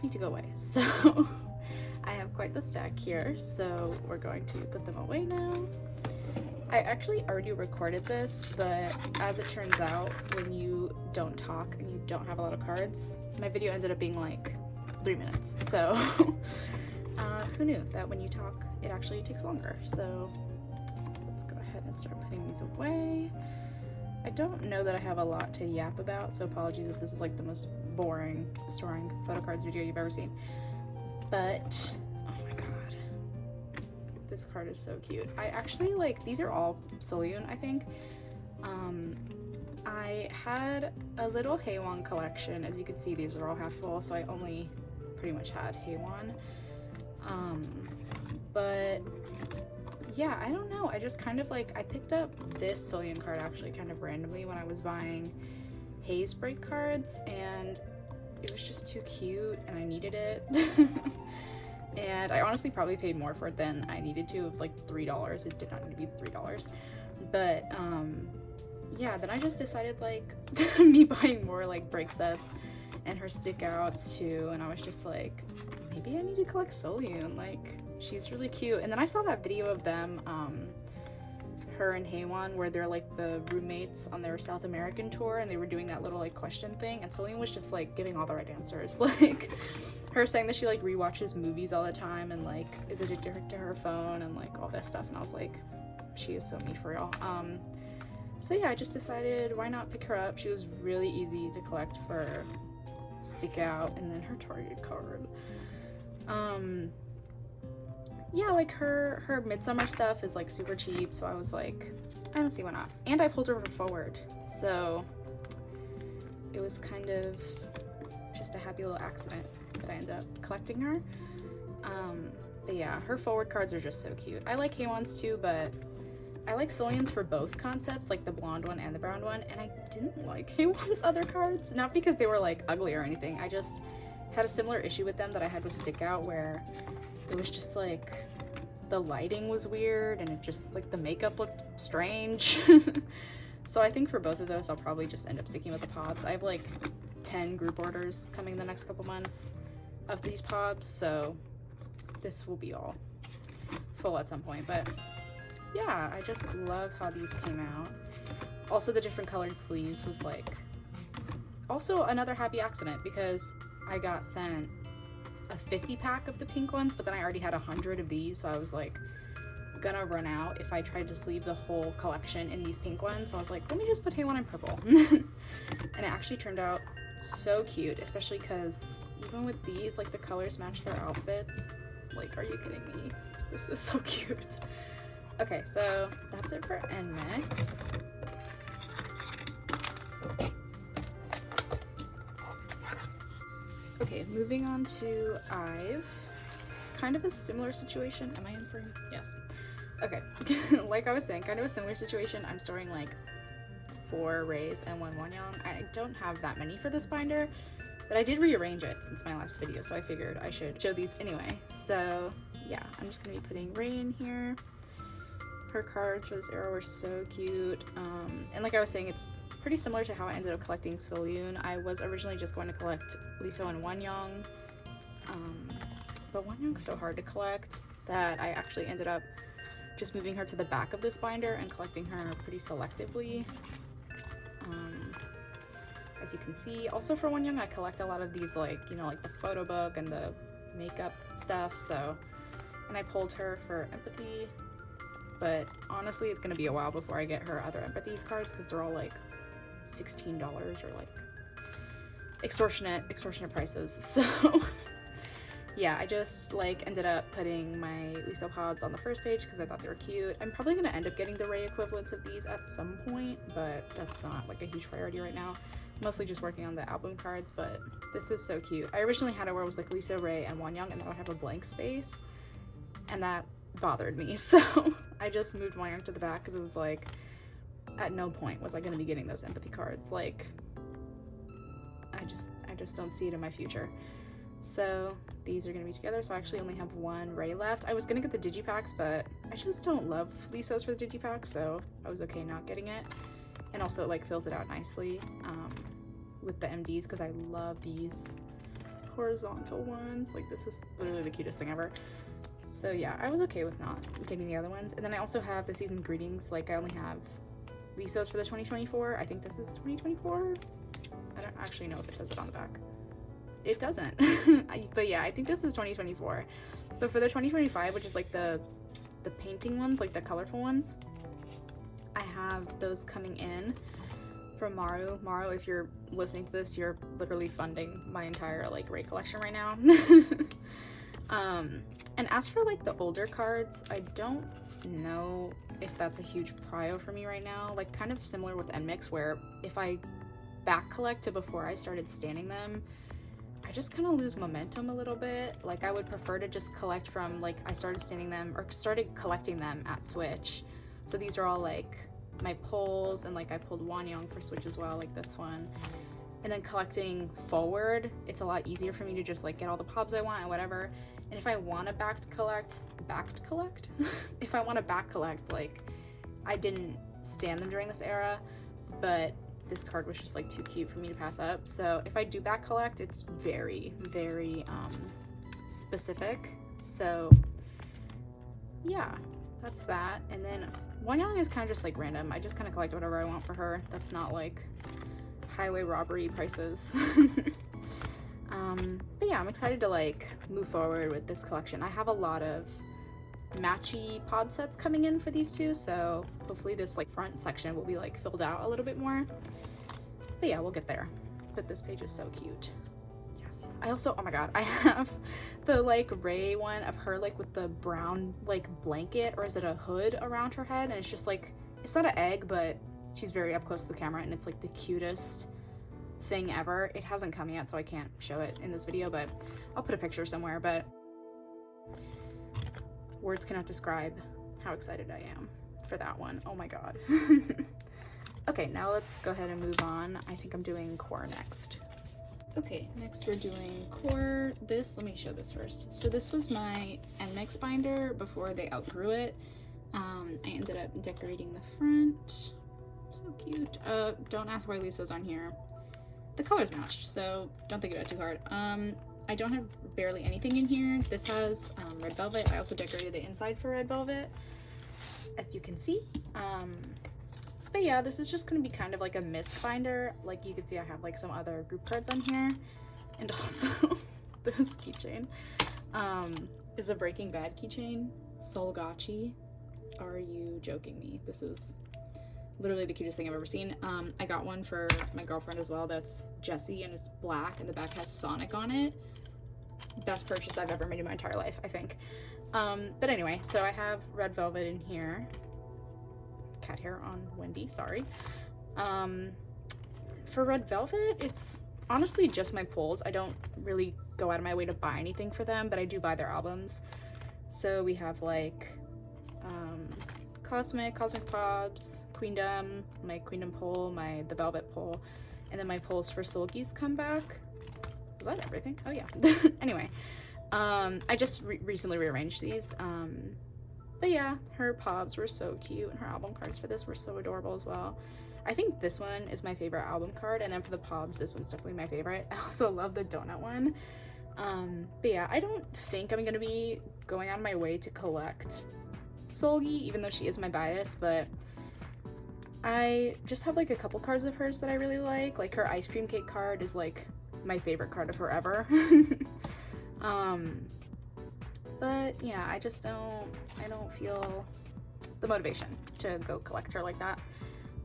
these need to go away. So I have quite the stack here, so we're going to put them away now. I actually already recorded this, but as it turns out, when you don't talk and you don't have a lot of cards, my video ended up being like 3 minutes. So who knew that when you talk, it actually takes longer. So let's go ahead and start putting these away. I don't know that I have a lot to yap about, so apologies if this is like the most boring storing photo cards video you've ever seen. But oh my god, this card is so cute. I actually like, these are all sullyoon, I think. I had a little Haewon collection. As you can see, these are all half full, so I only pretty much had Haewon. But yeah, I don't know, I just kind of like, I picked up this sullyoon card actually kind of randomly when I was buying Haze break cards, and it was just too cute and I needed it. And I honestly probably paid more for it than I needed to. It was like $3. It did not need to be $3. But yeah, then I just decided like me buying more like break sets and her stick outs too, and I was just like, maybe I need to collect sullyoon, like she's really cute. And then I saw that video of them, her and Haewon, where they're like the roommates on their South American tour, and they were doing that little like question thing, and sullyoon was just like giving all the right answers. Like her saying that she like rewatches movies all the time and like is addicted to her phone and like all this stuff, and I was like, she is so me for real. So yeah, I just decided why not pick her up. She was really easy to collect for stick out, and then her Target card. Yeah, like her midsummer stuff is like super cheap, so I was like, I don't see why not. And I pulled her forward, so it was kind of just a happy little accident that I ended up collecting her. But yeah, her forward cards are just so cute. I like Haewon's too, but I like Sullyon's for both concepts, like the blonde one and the brown one, and I didn't like Haewon's other cards, not because they were like ugly or anything. I just had a similar issue with them that I had with Stick Out, where it was just like the lighting was weird and it just like the makeup looked strange. So I think for both of those I'll probably just end up sticking with the Pobs. I have like 10 group orders coming the next couple months of these Pobs, so this will be all full at some point. But yeah, I just love how these came out. Also, the different colored sleeves was like also another happy accident, because I got sent a 50 pack of the pink ones, but then I already had 100 of these, so I was like gonna run out if I tried to sleeve the whole collection in these pink ones. So I was like, let me just put Haewon in purple. And it actually turned out so cute, especially because even with these, like the colors match their outfits. Like, are you kidding me? This is so cute. Okay, so that's it for nmixx. Okay, moving on to I've. Kind of a similar situation. Am I in frame? Yes. Okay, like I was saying, kind of a similar situation. I'm storing like 4 rays and 1 wonyoung. I don't have that many for this binder, but I did rearrange it since my last video, so I figured I should show these anyway. So yeah, I'm just gonna be putting Ray in here. Her cards for this era were so cute. And like I was saying, it's pretty similar to how I ended up collecting Sullyoon. I was originally just going to collect Liso and wonyoung, but wonyoung's so hard to collect that I actually ended up just moving her to the back of this binder and collecting her pretty selectively. As you can see, also for wonyoung, I collect a lot of these, like, you know, like the photo book and the makeup stuff. So, and I pulled her for empathy, but honestly, it's gonna be a while before I get her other empathy cards, because they're all like $16 or like extortionate prices. So yeah, I just like ended up putting my Liso pods on the first page because I thought they were cute. I'm probably gonna end up getting the Ray equivalents of these at some point, but that's not like a huge priority right now. Mostly just working on the album cards, but this is so cute. I originally had it where it was like Liso, Ray, and wonyoung, and then I would have a blank space, and that bothered me. So I just moved wonyoung to the back because it was like, at no point was I gonna be getting those empathy cards. Like, I just don't see it in my future. So these are gonna be together. So I actually only have 1 Ray left. I was gonna get the digipacks, but I just don't love Lisos for the digipacks, so I was okay not getting it. And also it like fills it out nicely with the MDs, because I love these. horizontal ones. Like, this is literally the cutest thing ever. So yeah, I was okay with not getting the other ones. And then I also have the season greetings. Like, I only have these for the 2024. I think this is 2024. I don't actually know if it says it on the back. It doesn't. But yeah, I think this is 2024. But for the 2025, which is like the painting ones, like the colorful ones, I have those coming in from Maru. Maru, if you're listening to this, you're literally funding my entire like raid collection right now. And as for like the older cards, I don't know if that's a huge prio for me right now. Like, kind of similar with nmixx, where if I back collect to before I started standing them, I just kind of lose momentum a little bit. Like, I would prefer to just collect from, like, I started standing them or started collecting them at Switch. So these are all like my pulls, and like I pulled Wanyong for Switch as well, like this one. And then collecting forward, it's a lot easier for me to just like get all the pobs I want and whatever. And if I want to back collect, if I want to back collect, like, I didn't stand them during this era, but this card was just like too cute for me to pass up. So if I do back collect, it's very, very specific. So yeah, that's that. And then Wanyong is kind of just like random. I just kind of collect whatever I want for her. That's not like highway robbery prices. But yeah, I'm excited to like move forward with this collection. I have a lot of matchy pod sets coming in for these two, so hopefully this like front section will be like filled out a little bit more. But yeah, we'll get there. But this page is so cute. Yes. I also, oh my god, I have the like Ray one of her like with the brown like blanket, or is it a hood around her head, and it's just like, it's not an egg, but she's very up close to the camera, and it's like the cutest thing ever. It hasn't come yet, so I can't show it in this video, but I'll put a picture somewhere. But words cannot describe how excited I am for that one. Oh my god. Okay, now let's go ahead and move on. I think I'm doing qwer next. Okay, next we're doing qwer. This, let me show this first. So this was my nmixx binder before they outgrew it. I ended up decorating the front. So cute. Don't ask why Lisa's on here. The colors matched, so don't think about it too hard. I don't have barely anything in here. This has red velvet. I also decorated the inside for red velvet, as you can see. But yeah, this is just gonna be kind of like a mist binder. Like, you can see I have like some other group cards on here. And also, this keychain is a Breaking Bad keychain. Solgachi. Are you joking me? This is literally the cutest thing I've ever seen. I got one for my girlfriend as well. That's Jessie, and it's black, and the back has Sonic on it. Best purchase I've ever made in my entire life, I think. But anyway, so I have red velvet in here. Cat hair on Wendy, sorry. For red velvet, it's honestly just my pulls. I don't really go out of my way to buy anything for them, but I do buy their albums. So we have like Cosmic Pops, Queendom, my Queendom pull, the Velvet pull, and then my pulls for Sulky's comeback. Is that everything? Oh yeah. Anyway, I just recently rearranged these. But yeah, her pops were so cute, and her album cards for this were so adorable as well. I think this one is my favorite album card, and then for the pops, this one's definitely my favorite. I also love the donut one. But yeah, I don't think I'm gonna be going out of my way to collect Solgi, even though she is my bias, but I just have like a couple cards of hers that I really like. Like, her ice cream cake card is like my favorite card of her ever. But yeah, I don't feel the motivation to go collect her like that.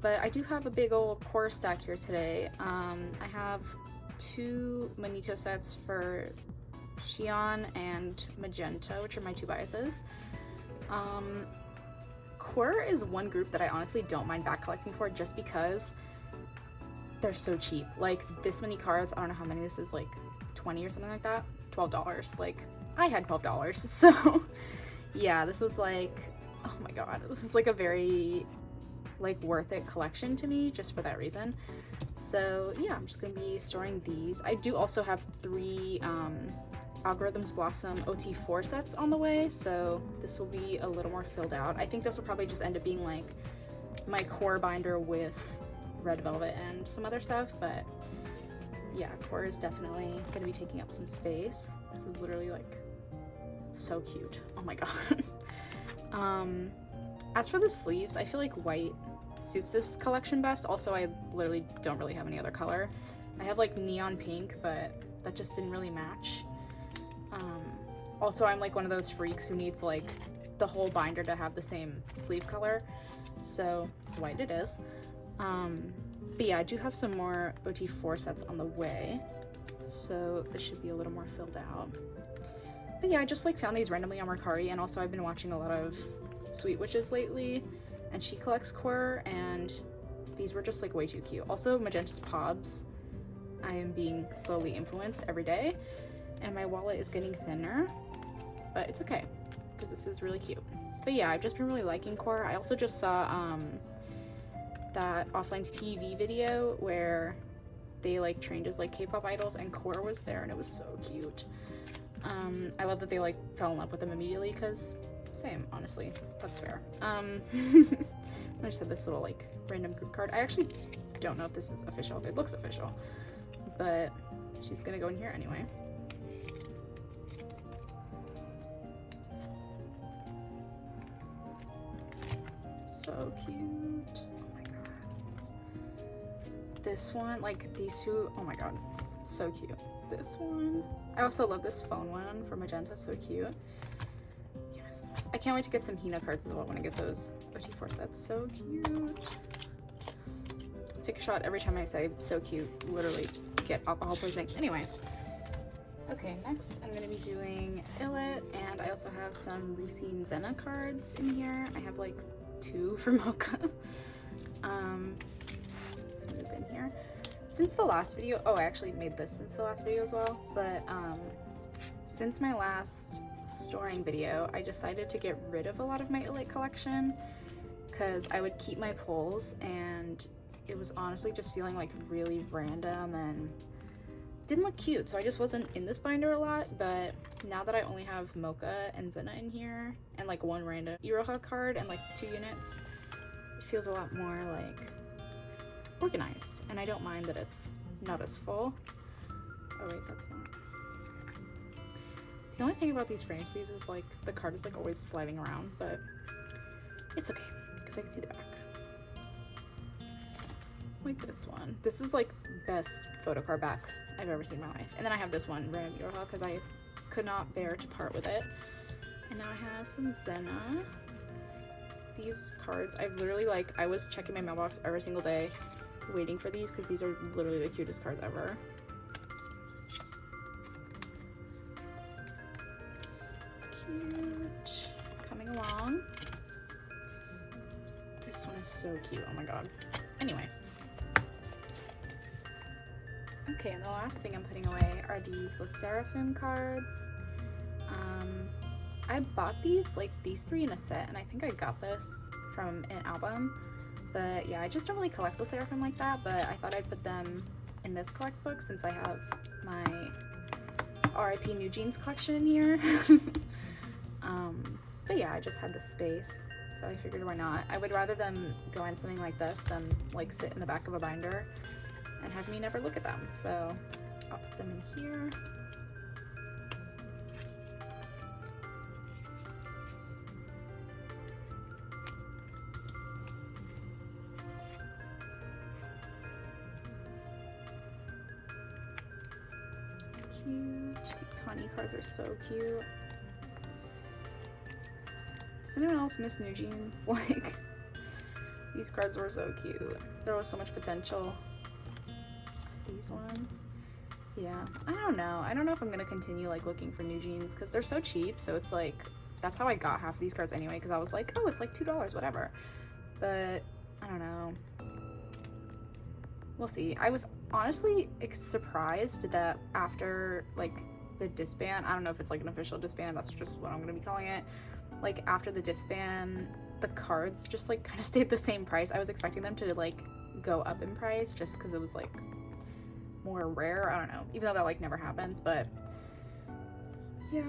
But I do have a big old qwer stack here today. I have 2 Manito sets for Siyeon and Magenta, which are my 2 biases. Qwer is one group that I honestly don't mind back collecting for, just because they're so cheap. Like, this many cards, I don't know how many this is, like 20 or something like that. $12. Like, I had $12, so yeah, this was like, oh my god, this is like a very like worth it collection to me just for that reason. So yeah, I'm just gonna be storing these. I do also have 3 Algorithms Blossom OT4 sets on the way, so this will be a little more filled out. I think this will probably just end up being like my qwer binder with red velvet and some other stuff, but yeah, qwer is definitely gonna be taking up some space. This is literally like so cute. Oh my god. As for the sleeves, I feel like white suits this collection best. Also, I literally don't really have any other color. I have like neon pink, but that just didn't really match. Also, I'm like one of those freaks who needs like the whole binder to have the same sleeve color, so white it is. But yeah, I do have some more OT4 sets on the way, so this should be a little more filled out. But yeah, I just like found these randomly on Mercari, and also I've been watching a lot of Sweet Witches lately, and she collects qwer, and these were just like way too cute. Also, Magenta's Pobs, I am being slowly influenced every day, and my wallet is getting thinner, but it's okay because this is really cute. But yeah, I've just been really liking qwer. I also just saw that offline TV video where they like trained as like K-pop idols, and qwer was there, and it was so cute. I love that they like fell in love with them immediately, because same, honestly, that's fair. I just had this little like random group card. I actually don't know if this is official. It looks official, but she's gonna go in here anyway. So cute. Oh my god. This one, like these two, oh my god, so cute. This one. I also love this phone one for Magenta, so cute. Yes. I can't wait to get some Hina cards as well when I get those OT4 sets. So cute. Take a shot every time I say so cute. Literally get alcohol poisoning. Anyway. Okay, next I'm going to be doing Illit, and I also have some rescene Zena cards in here. I have like 2 for Moka. Let's move in here. Since the last video, oh, I actually made this since the last video as well, but since my last storing video, I decided to get rid of a lot of my Illit collection because I would keep my pulls, and it was honestly just feeling like really random and didn't look cute, so I just wasn't in this binder a lot. But now that I only have Moka and Zena in here, and like 1 random eunchae card and like 2 units, it feels a lot more like organized, and I don't mind that it's not as full. Oh wait, that's not. The only thing about these frame sleeves is like the card is like always sliding around, but it's okay because I can see the back. Like this one. This is like best photo card back I've ever seen in my life. And then I have this one, random eunchae, because I could not bear to part with it. And now I have some Zena. These cards, I've literally like, I was checking my mailbox every single day waiting for these because these are literally the cutest cards ever. Cute. Coming along. This one is so cute. Oh my god. Anyway. Okay, and the last thing I'm putting away are these sserafim cards. I bought these, like these 3 in a set, and I think I got this from an album. But yeah, I just don't really collect the sserafim like that, but I thought I'd put them in this collect book since I have my RIP New Jeans collection in here. But yeah, I just had the space, so I figured why not. I would rather them go in something like this than like sit in the back of a binder and have me never look at them. So I'll put them in here. Cute. These honey cards are so cute. Does anyone else miss New Jeans? Like, these cards were so cute. There was so much potential. These ones. Yeah, I don't know. I don't know if I'm gonna continue like looking for New Jeans because they're so cheap. So it's like, that's how I got half of these cards anyway, because I was like, oh, it's like $2, whatever. But I don't know. We'll see. I was honestly surprised that after like the disband, I don't know if it's like an official disband, that's just what I'm gonna be calling it. Like after the disband, the cards just like kind of stayed the same price. I was expecting them to like go up in price just because it was like more rare. I don't know, even though that like never happens, but yeah,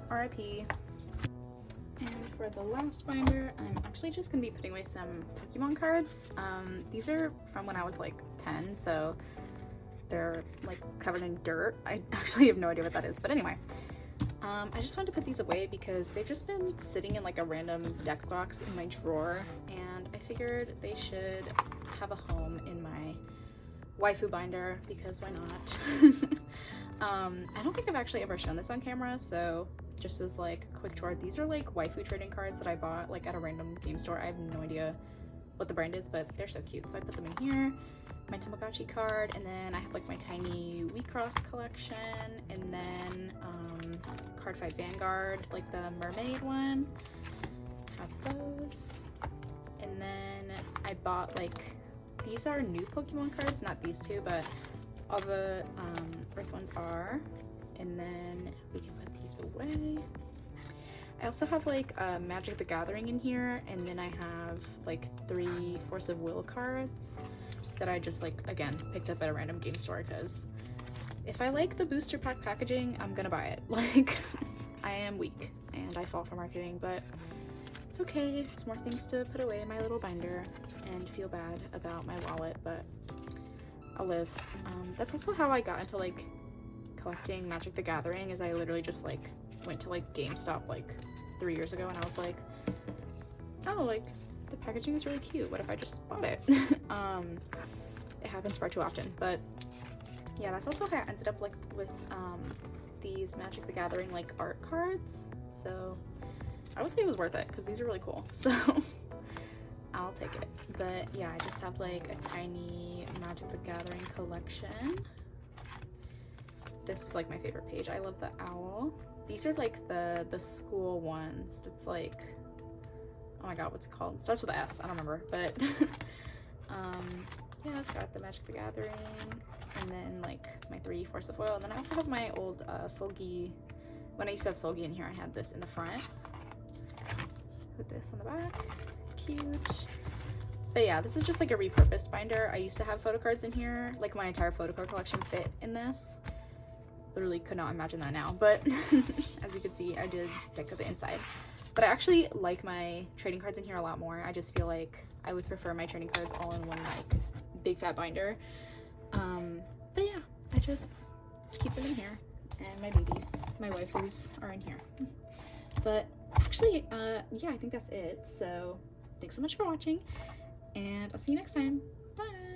RIP. And for the last binder, I'm actually just gonna be putting away some Pokemon cards. These are from when I was like 10, so they're like covered in dirt. I actually have no idea what that is, but anyway. I just wanted to put these away because they've just been sitting in like a random deck box in my drawer, and I figured they should have a home in my waifu binder because why not? I don't think I've actually ever shown this on camera, so just as like a quick tour, these are like waifu trading cards that I bought like at a random game store. I have no idea what the brand is, but they're so cute, so I put them in here. My Tamagotchi card, and then I have like my tiny Wii Cross collection, and then Card Fight Vanguard, like the mermaid one. Have those. And then I bought like, these are new Pokemon cards, not these two, but all the Earth ones are. And then we can put these away. I also have like Magic the Gathering in here, and then I have like 3 Force of Will cards that I just like, again, picked up at a random game store because if I like the booster pack packaging, I'm gonna buy it. Like, I am weak and I fall for marketing, but it's okay. It's more things to put away in my little binder and feel bad about my wallet, but I'll live. That's also how I got into like collecting Magic the Gathering, is I literally just like went to like GameStop like 3 years ago and I was like, oh, like the packaging is really cute. What if I just bought it? It happens far too often, but yeah, that's also how I ended up like with these Magic the Gathering like art cards. So I would say it was worth it because these are really cool. So I'll take it. But yeah, I just have like a tiny Magic the Gathering collection. This is like my favorite page. I love the owl. These are like the school ones. It's like, oh my god, what's it called? It starts with an S. I don't remember, but yeah, I've got the Magic the Gathering, and then like my 3 Force of Will, and then I also have my old Solgi. When I used to have Solgi in here, I had this in the front. Put this on the back. Cute. But yeah, this is just like a repurposed binder. I used to have photo cards in here. Like my entire photo card collection fit in this. Literally could not imagine that now, but as you can see, I did pick up the inside. But I actually like my trading cards in here a lot more. I just feel like I would prefer my trading cards all in one like big fat binder. But yeah, I just keep them in here, and my babies, my waifus, are in here. But actually, yeah, I think that's it. So thanks so much for watching, and I'll see you next time. Bye.